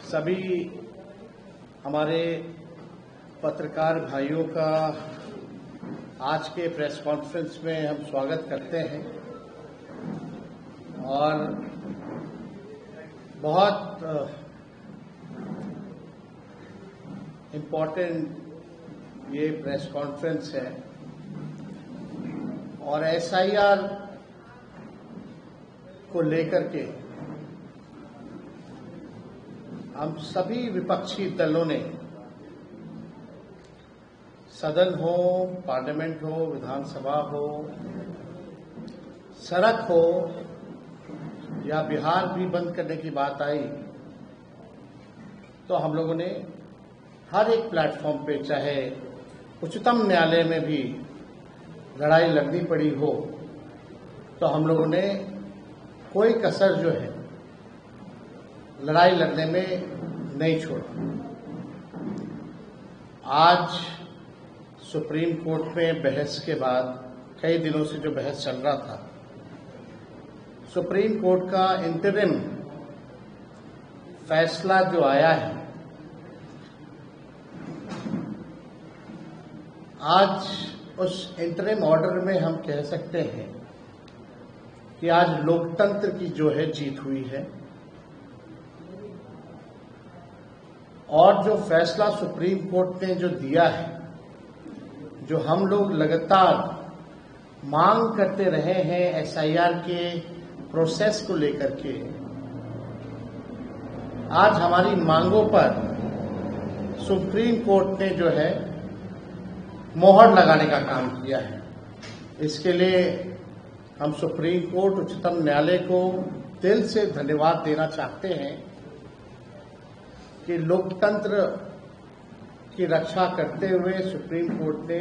सभी हमारे पत्रकार भाइयों का आज के प्रेस कॉन्फ्रेंस में हम स्वागत करते हैं और बहुत इम्पोर्टेंट ये प्रेस कॉन्फ्रेंस है और एसआईआर को लेकर के हम सभी विपक्षी दलों ने सदन हो, पार्लियामेंट हो, विधानसभा हो, सड़क हो या बिहार भी बंद करने की बात आई तो हम लोगों ने हर एक प्लेटफॉर्म पे, चाहे उच्चतम न्यायालय में भी लड़ाई लड़नी पड़ी हो, तो हम लोगों ने कोई कसर जो है लड़ाई लड़ने में नहीं छोड़ा। आज सुप्रीम कोर्ट में बहस के बाद, कई दिनों से जो बहस चल रहा था, सुप्रीम कोर्ट का इंटरिम फैसला जो आया है, आज उस इंटरिम ऑर्डर में हम कह सकते हैं कि आज लोकतंत्र की जो है जीत हुई है और जो फैसला सुप्रीम कोर्ट ने जो दिया है, जो हम लोग लगातार मांग करते रहे हैं एसआईआर के प्रोसेस को लेकर के, आज हमारी मांगों पर सुप्रीम कोर्ट ने जो है मोहर लगाने का काम किया है। इसके लिए हम सुप्रीम कोर्ट, उच्चतम न्यायालय को दिल से धन्यवाद देना चाहते हैं कि लोकतंत्र की रक्षा करते हुए सुप्रीम कोर्ट ने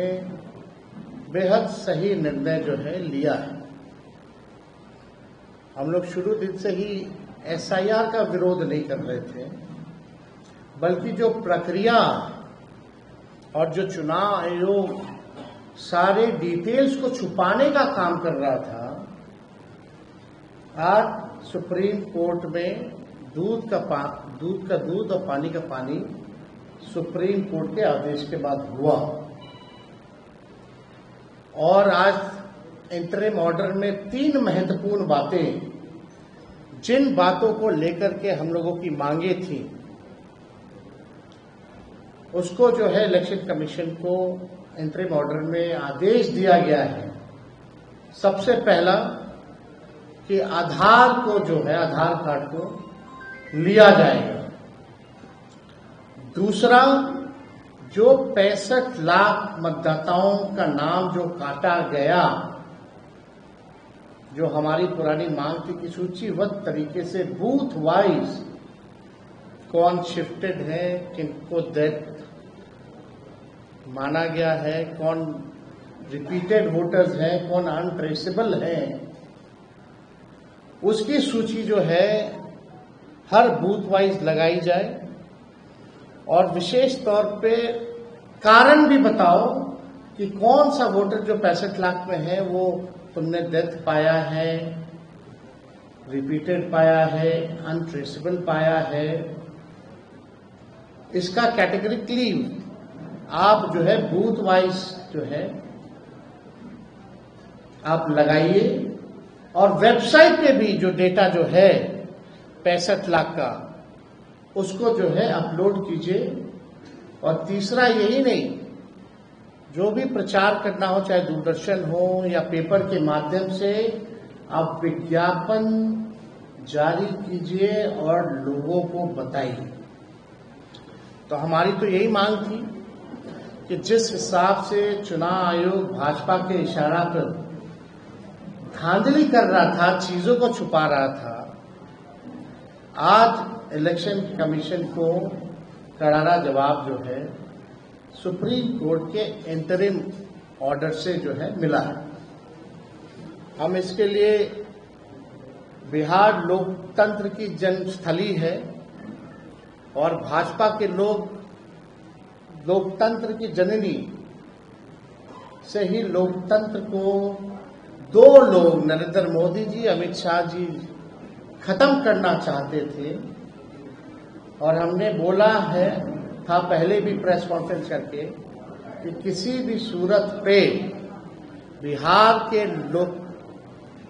बेहद सही निर्णय जो है लिया है। हम लोग शुरू दिन से ही एसआईआर का विरोध नहीं कर रहे थे, बल्कि जो प्रक्रिया और जो चुनाव आयोग सारे डिटेल्स को छुपाने का काम कर रहा था, आज सुप्रीम कोर्ट में दूध का दूध और पानी का पानी सुप्रीम कोर्ट के आदेश के बाद हुआ। और आज इंटरिम ऑर्डर में 3 महत्वपूर्ण बातें, जिन बातों को लेकर के हम लोगों की मांगे थी, उसको जो है इलेक्शन कमीशन को इंटरिम ऑर्डर में आदेश दिया गया है। सबसे पहला कि आधार को जो है, आधार कार्ड को लिया जाएगा। दूसरा, जो 65 लाख मतदाताओं का नाम जो काटा गया, जो हमारी पुरानी मांग थी कि सूचीबद्ध तरीके से बूथ वाइज कौन शिफ्टेड है, किनको डेथ माना गया है, कौन रिपीटेड वोटर्स हैं, कौन अनट्रेसेबल हैं, उसकी सूची जो है हर बूथ वाइज लगाई जाए और विशेष तौर पे कारण भी बताओ कि कौन सा वोटर जो 65 लाख में है वो तुमने डेथ पाया है, रिपीटेड पाया है, अनट्रेसेबल पाया है। इसका कैटेगरिकली आप जो है बूथ वाइज जो है आप लगाइए और वेबसाइट पे भी जो डेटा जो है 65 लाख का, उसको जो है अपलोड कीजिए। और तीसरा, यही नहीं, जो भी प्रचार करना हो, चाहे दूरदर्शन हो या पेपर के माध्यम से, आप विज्ञापन जारी कीजिए और लोगों को बताइए। तो हमारी तो यही मांग थी कि जिस हिसाब से चुनाव आयोग भाजपा के इशारा पर धांधली कर रहा था, चीजों को छुपा रहा था, आज इलेक्शन कमीशन को करारा जवाब जो है सुप्रीम कोर्ट के इंटरिम ऑर्डर से जो है मिला है। हम इसके लिए, बिहार लोकतंत्र की जन्मस्थली है और भाजपा के लोग लोकतंत्र की जननी से ही लोकतंत्र को 2 लोग, नरेंद्र मोदी जी, अमित शाह जी, खत्म करना चाहते थे। और हमने बोला है था पहले भी प्रेस कॉन्फ्रेंस करके कि किसी भी सूरत पे बिहार के लोकतंत्र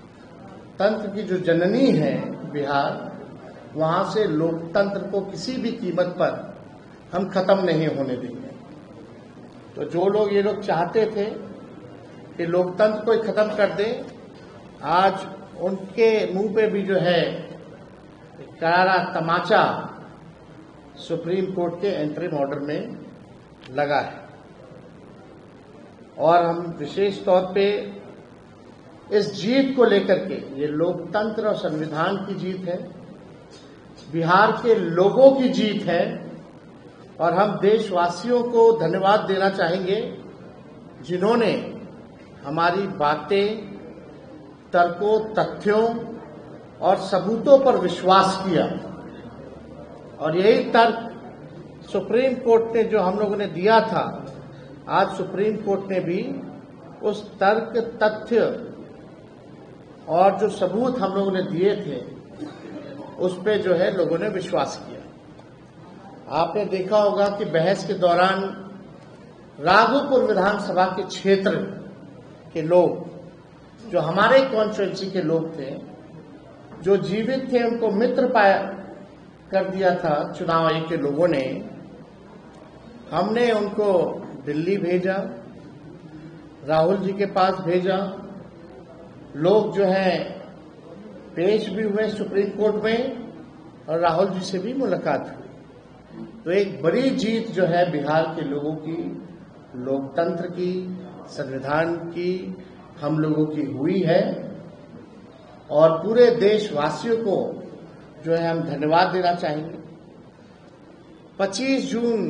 की जो जननी है बिहार, वहां से लोकतंत्र को किसी भी कीमत पर हम खत्म नहीं होने देंगे। तो जो लोग ये लोग चाहते थे कि लोकतंत्र को खत्म कर दे, आज उनके मुंह पे भी जो है करारा तमाचा सुप्रीम कोर्ट के एंटरिम ऑर्डर में लगा है। और हम विशेष तौर पे इस जीत को लेकर के, ये लोकतंत्र और संविधान की जीत है, बिहार के लोगों की जीत है, और हम देशवासियों को धन्यवाद देना चाहेंगे जिन्होंने हमारी बातें, तर्कों, तथ्यों और सबूतों पर विश्वास किया। और यही तर्क सुप्रीम कोर्ट ने जो हम लोगों ने दिया था, आज सुप्रीम कोर्ट ने भी उस तर्क, तथ्य और जो सबूत हम लोगों ने दिए थे उस पे जो है लोगों ने विश्वास किया। आपने देखा होगा कि बहस के दौरान राघोपुर विधानसभा के क्षेत्र के लोग, जो हमारे कॉन्स्टिट्यूएंसी के लोग थे, जो जीवित थे, उनको मित्र पाया कर दिया था चुनाव आयोग के लोगों ने। हमने उनको दिल्ली भेजा, राहुल जी के पास भेजा, लोग जो हैं पेश भी हुए सुप्रीम कोर्ट में और राहुल जी से भी मुलाकात हुई। तो एक बड़ी जीत जो है बिहार के लोगों की, लोकतंत्र की, संविधान की, हम लोगों की हुई है। और पूरे देशवासियों को जो है हम धन्यवाद देना चाहेंगे। 25 जून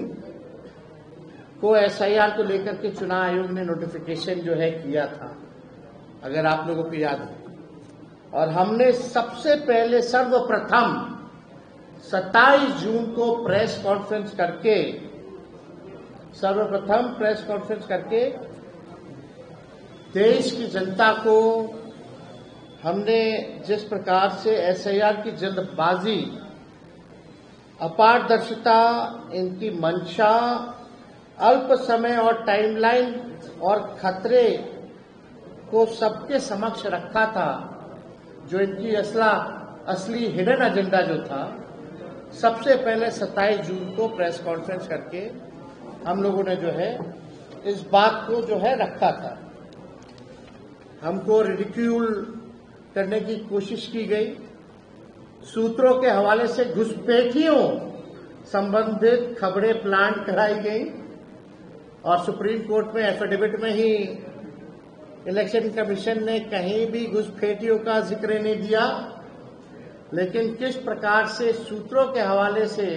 को एसआईआर को लेकर के चुनाव आयोग ने नोटिफिकेशन जो है किया था, अगर आप लोगों को याद है, और हमने सबसे पहले सर्वप्रथम 27 जून को प्रेस कॉन्फ्रेंस करके देश की जनता को हमने जिस प्रकार से एसआईआर की जल्दबाजी, अपारदर्शिता, इनकी मंशा, अल्प समय और टाइमलाइन और खतरे को सबके समक्ष रखा था, जो इनकी असली हिडन एजेंडा जो था, सबसे पहले 27 जून को प्रेस कॉन्फ्रेंस करके हम लोगों ने जो है इस बात को जो है रखा था। हमको रिडिक्यूल करने की कोशिश की गई, सूत्रों के हवाले से घुसपैठियों संबंधित खबरें प्लांट कराई गई, और सुप्रीम कोर्ट में एफिडेविट में ही इलेक्शन कमीशन ने कहीं भी घुसपैठियों का जिक्र नहीं दिया। लेकिन किस प्रकार से सूत्रों के हवाले से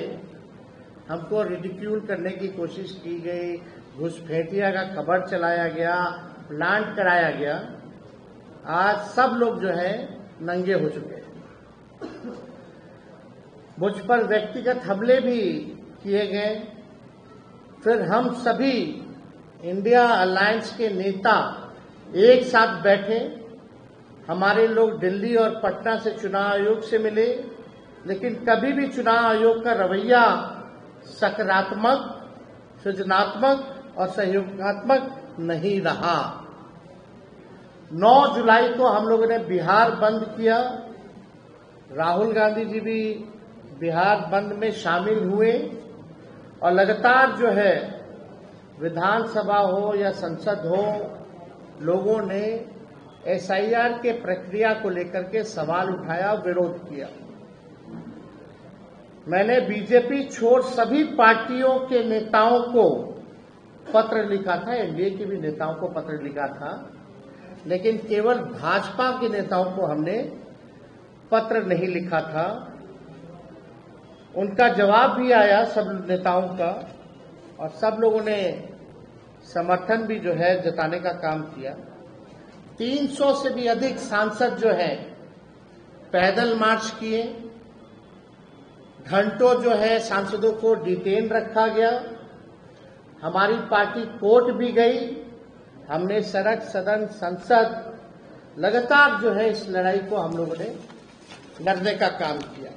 हमको रिडिक्यूल करने की कोशिश की गई, घुसपैठिया का खबर चलाया गया, प्लांट कराया गया, आज सब लोग जो है नंगे हो चुके हैं। मुझ पर व्यक्तिगत हमले भी किए गए। फिर हम सभी इंडिया अलायंस के नेता एक साथ बैठे, हमारे लोग दिल्ली और पटना से चुनाव आयोग से मिले, लेकिन कभी भी चुनाव आयोग का रवैया सकारात्मक, सृजनात्मक और सहयोगात्मक नहीं रहा। 9 जुलाई को हम लोगों ने बिहार बंद किया। राहुल गांधी जी भी बिहार बंद में शामिल हुए, और लगातार जो है विधानसभा हो या संसद हो, लोगों ने एसआईआर के प्रक्रिया को लेकर के सवाल उठाया, विरोध किया। मैंने बीजेपी छोड़ सभी पार्टियों के नेताओं को पत्र लिखा था, एनडीए के भी नेताओं को पत्र लिखा था, लेकिन केवल भाजपा के नेताओं को हमने पत्र नहीं लिखा था। उनका जवाब भी आया सब नेताओं का, और सब लोगों ने समर्थन भी जो है जताने का काम किया। 300 से भी अधिक सांसद जो है पैदल मार्च किए, घंटों जो है सांसदों को डिटेन रखा गया। हमारी पार्टी कोर्ट भी गई, हमने सड़क, सदन, संसद लगातार जो है इस लड़ाई को हम लोगों ने लड़ने का काम किया।